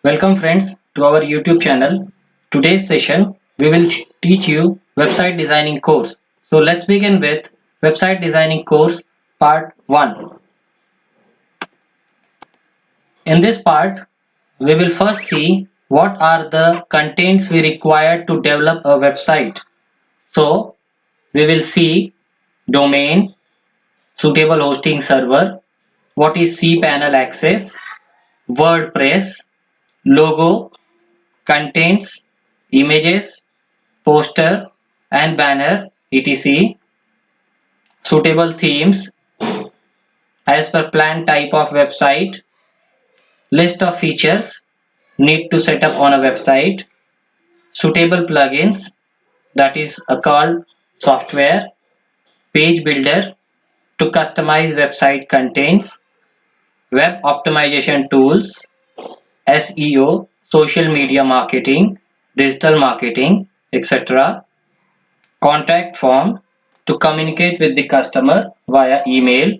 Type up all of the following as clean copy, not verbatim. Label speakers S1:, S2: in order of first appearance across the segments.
S1: Welcome friends to our YouTube channel. Today's session we will teach you website designing course. So let's begin with website designing course part 1. In this part we will first see what are the contents we require to develop a website. So we will see domain, suitable hosting server, what is cPanel access, WordPress, logo, contents, images, poster and banner etc, suitable themes as per planned type of website, list of features need to set up on a website, suitable plugins, that is called software, page builder to customize website contents, web optimization tools, SEO, social media marketing, digital marketing, etc, contact form to communicate with the customer via email,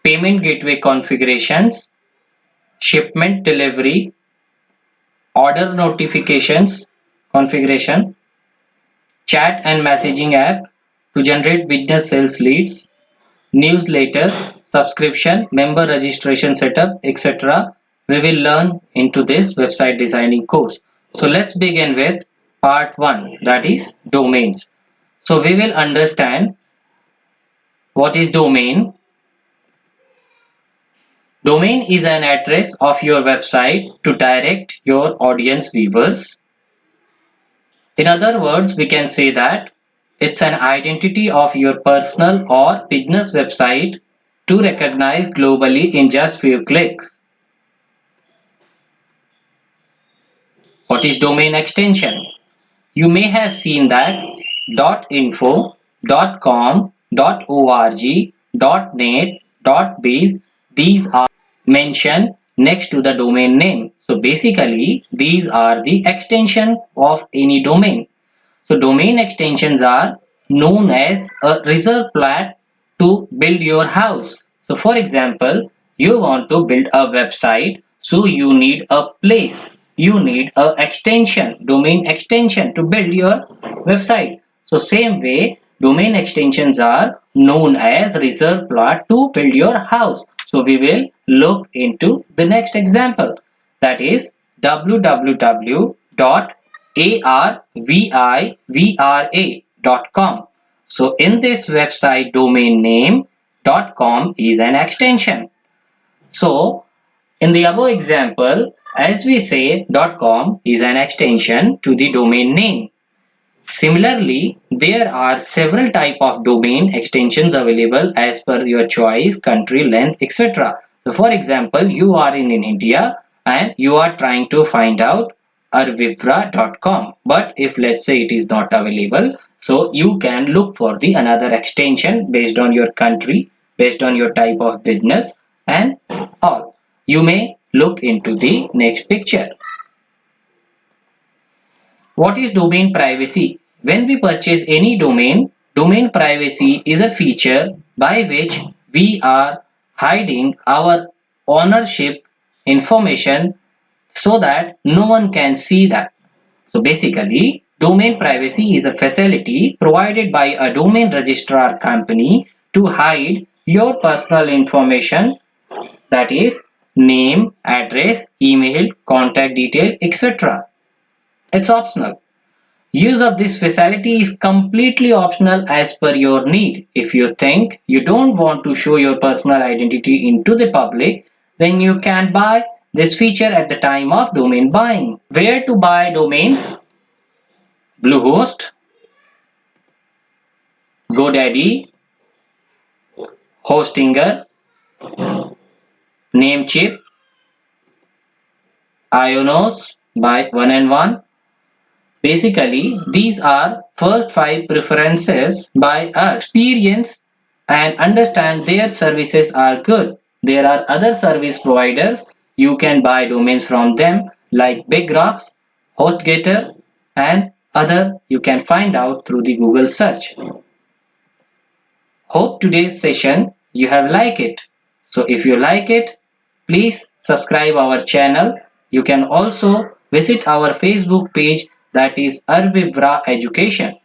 S1: payment gateway configurations, shipment delivery, order notifications configuration, chat and messaging app to generate business sales leads, newsletter, subscription, member registration setup, etc. We will learn into this website designing course. So let's begin with part 1, that is domains. So we will understand what is domain. Domain is an address of your website to direct your audience viewers. In other words, we can say that it's an identity of your personal or business website to recognize globally in just few clicks. What is domain extension? You may have seen that .info, .com, .org, .net, .biz, these are mentioned next to the domain name. So basically these are the extension of any domain. So domain extensions are known as a reserve plot to build your house. So for example, you want to build a website, so you need a place. You need a extension, domain extension to build your website. So same way, domain extensions are known as reserve plot to build your house. So we will look into the next example, that is www.arvivra.com. So in this website domain name .com is an extension. So in the above example, as we say, .com is an extension to the domain name. Similarly, there are several type of domain extensions available as per your choice, country, length, etc. So for example, you are in India and you are trying to find out arvivra.com, but if let's say it is not available, so you can look for the another extension based on your country, based on your type of business and all. You may look into the next picture. What is domain privacy? When we purchase any domain, domain privacy is a feature by which we are hiding our ownership information so that no one can see that. So basically, domain privacy is a facility provided by a domain registrar company to hide your personal information, that is name, address, email, contact detail, etc. It's optional. Use of this facility is completely optional as per your need. If you think you don't want to show your personal identity into the public, then you can buy this feature at the time of domain buying. Where to buy domains? Bluehost, GoDaddy, Hostinger, Namecheap, Ionos by One and One. Basically, these are first 5 preferences by us. Experience and understand their services are good. There are other service providers. You can buy domains from them like BigRocks, HostGator and other you can find out through the Google search. Hope today's session you have liked it. So if you like it, please subscribe our channel You can also visit our Facebook page, that is Arvibra Education.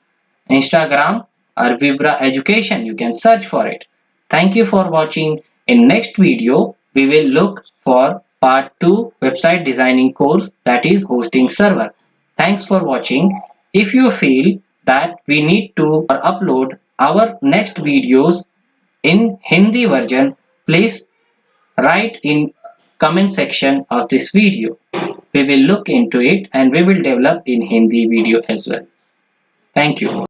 S1: Instagram Arvibra Education. You can search for it. Thank you for watching. In next video, we will look for part 2 website designing course, that is hosting server. Thanks for watching. If you feel that we need to upload our next videos in Hindi version, please write in comment section of this video. We will look into it and we will develop in Hindi video as well. Thank you.